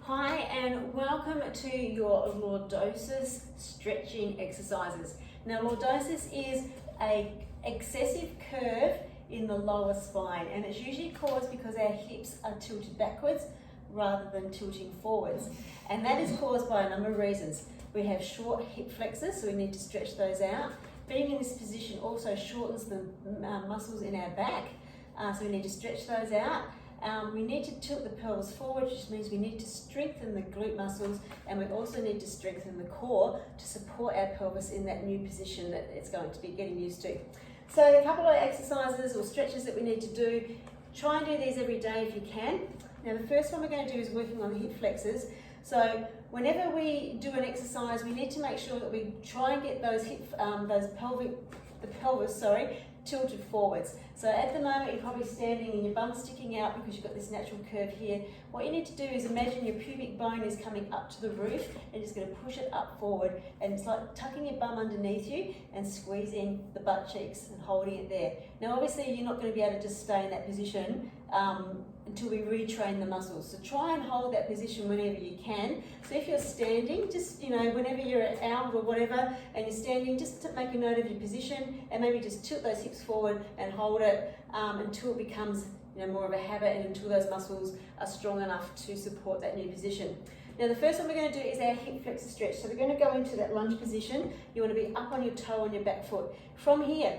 Hi and welcome to your lordosis stretching exercises. Now lordosis is an excessive curve in the lower spine and it's usually caused because our hips are tilted backwards rather than tilting forwards. And that is caused by a number of reasons. We have short hip flexors, so we need to stretch those out. Being in this position also shortens the muscles in our back, so we need to stretch those out. We need to tilt the pelvis forward, which means we need to strengthen the glute muscles, and we also need to strengthen the core to support our pelvis in that new position that it's going to be getting used to. So a couple of exercises or stretches that we need to do. Try and do these every day if you can. Now the first one we're going to do is working on the hip flexors. So whenever we do an exercise, we need to make sure that we try and get those pelvis tilted forwards. So at the moment you're probably standing and your bum's sticking out because you've got this natural curve here. What you need to do is imagine your pubic bone is coming up to the roof and just going to push it up forward, and it's like tucking your bum underneath you and squeezing the butt cheeks and holding it there. Now obviously you're not going to be able to just stay in that position until we retrain the muscles. So try and hold that position whenever you can. So if you're standing, just, whenever you're out or whatever and you're standing, just to make a note of your position and maybe just tilt those hips forward and hold it until it becomes more of a habit and until those muscles are strong enough to support that new position. Now the first one we're going to do is our hip flexor stretch. So we're going to go into that lunge position. You want to be up on your toe on your back foot. From here,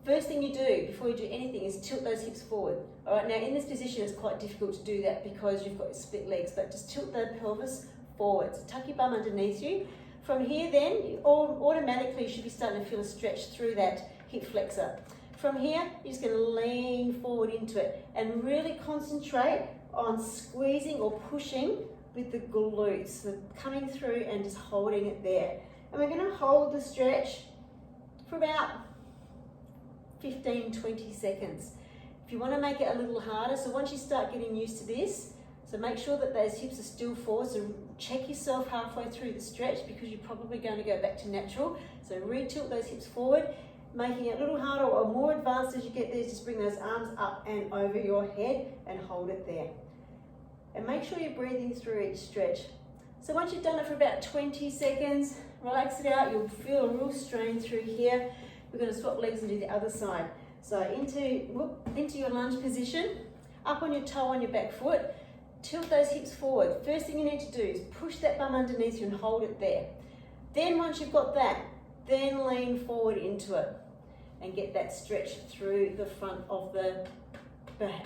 first thing you do before you do anything is tilt those hips forward. All right, now in this position it's quite difficult to do that because you've got split legs, but just tilt the pelvis forward. So tuck your bum underneath you. From here then, you automatically should be starting to feel a stretch through that hip flexor. From here, you're just going to lean forward into it and really concentrate on squeezing or pushing with the glutes. So coming through and just holding it there. And we're going to hold the stretch for about 15-20 seconds. If you want to make it a little harder, so once you start getting used to this, so make sure that those hips are still forward, so check yourself halfway through the stretch because you're probably going to go back to natural. So re-tilt those hips forward, making it a little harder or more advanced as you get there. Just bring those arms up and over your head and hold it there. And make sure you're breathing through each stretch. So once you've done it for about 20 seconds, relax it out, you'll feel a real strain through here. We're going to swap legs and do the other side. So into your lunge position, up on your toe on your back foot, tilt those hips forward. First thing you need to do is push that bum underneath you and hold it there. Then once you've got that, then lean forward into it and get that stretch through the front of the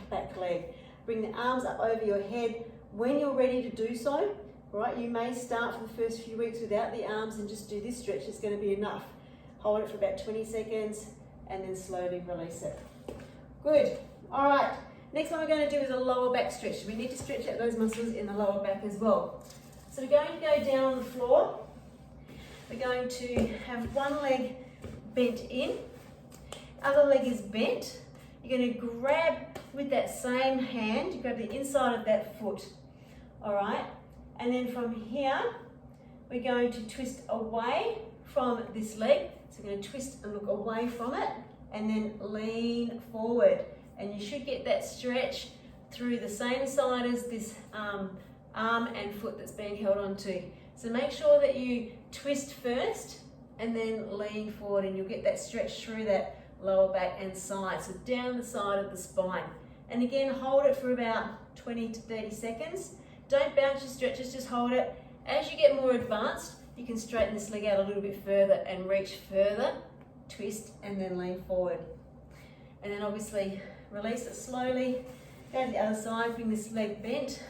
back leg. Bring the arms up over your head. When you're ready to do so, right, you may start for the first few weeks without the arms and just do this stretch. It's going to be enough. Hold it for about 20 seconds and then slowly release it. Good. All right. Next one we're going to do is a lower back stretch. We need to stretch out those muscles in the lower back as well. So we're going to go down on the floor. We're going to have one leg bent in, other leg is bent. You're going to grab with that same hand, you grab the inside of that foot. All right. And then from here, we're going to twist away from this leg. So we're going to twist and look away from it and then lean forward. And you should get that stretch through the same side as this arm and foot that's being held onto. So make sure that you twist first and then lean forward, and you'll get that stretch through that lower back and side. So down the side of the spine. And again, hold it for about 20 to 30 seconds. Don't bounce your stretches, just hold it. As you get more advanced, you can straighten this leg out a little bit further and reach further, twist and then lean forward. And then obviously release it slowly. Go to the other side, bring this leg bent.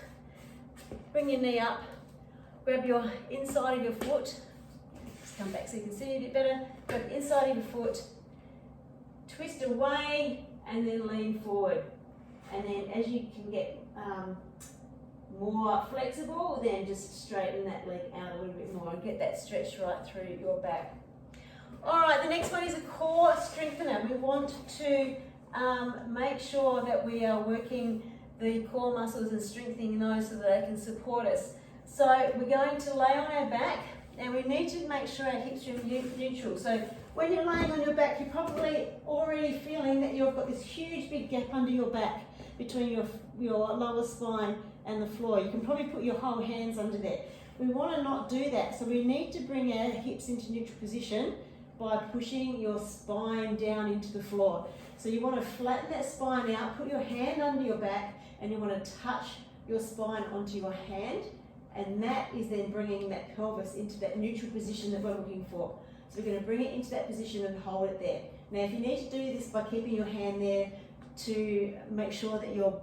Bring your knee up, grab your inside of your foot. Just come back so you can see a bit better. Grab the inside of your foot, twist away and then lean forward. And then as you can get more flexible, then just straighten that leg out a little bit more and get that stretch right through your back. All right, the next one is a core strengthener. We want to make sure that we are working the core muscles and strengthening those so that they can support us. So we're going to lay on our back and we need to make sure our hips are neutral. So when you're laying on your back, you're probably already feeling that you've got this huge big gap under your back between your lower spine and the floor. You can probably put your whole hands under there. We want to not do that, so we need to bring our hips into neutral position by pushing your spine down into the floor. So you want to flatten that spine out, put your hand under your back, and you want to touch your spine onto your hand, and that is then bringing that pelvis into that neutral position that we're looking for. So we're going to bring it into that position and hold it there. Now if you need to do this by keeping your hand there to make sure that your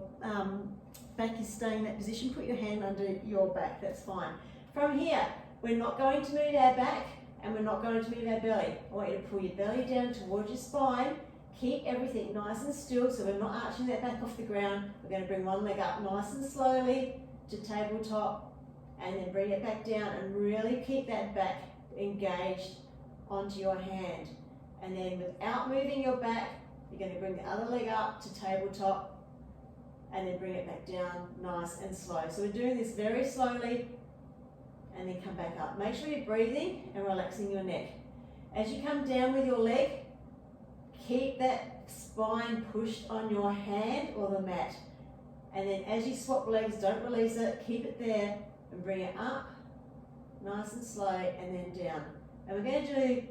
back is staying in that position, put your hand under your back, that's fine. From here, we're not going to move our back and we're not going to move our belly. I want you to pull your belly down towards your spine. Keep everything nice and still so we're not arching that back off the ground. We're going to bring one leg up nice and slowly to tabletop and then bring it back down and really keep that back engaged onto your hand. And then without moving your back, you're going to bring the other leg up to tabletop and then bring it back down nice and slow. So we're doing this very slowly and then come back up. Make sure you're breathing and relaxing your neck. As you come down with your leg, keep that spine pushed on your hand or the mat. And then as you swap legs, don't release it, keep it there and bring it up, nice and slow, and then down. And we're going to do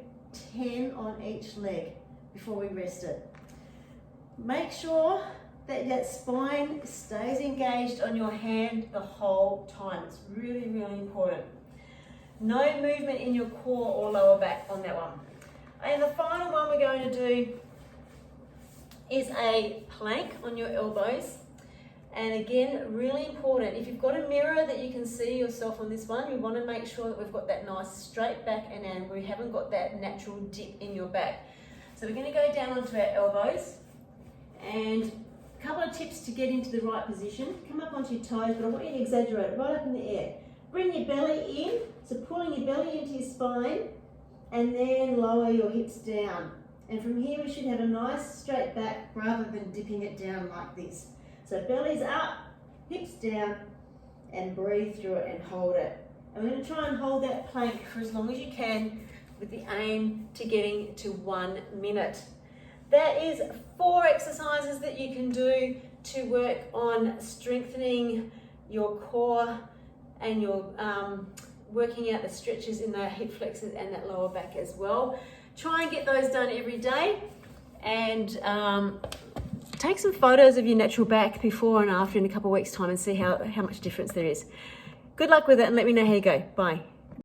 10 on each leg before we rest it. Make sure that that spine stays engaged on your hand the whole time. It's really, really important. No movement in your core or lower back on that one. And the final one we're going to do is a plank on your elbows. And again, really important, if you've got a mirror that you can see yourself on this one, you want to make sure that we've got that nice straight back and we haven't got that natural dip in your back. So we're going to go down onto our elbows, and a couple of tips to get into the right position. Come up onto your toes, but I want you to exaggerate it right up in the air. Bring your belly in, so pulling your belly into your spine, and then lower your hips down. And from here we should have a nice straight back rather than dipping it down like this. So belly's up, hips down, and breathe through it and hold it. And we're going to try and hold that plank for as long as you can with the aim to getting to 1 minute. That is 4 exercises that you can do to work on strengthening your core and your working out the stretches in the hip flexors and that lower back as well. Try and get those done every day, and take some photos of your natural back before and after in a couple of weeks' time and see how much difference there is. Good luck with it and let me know how you go. Bye.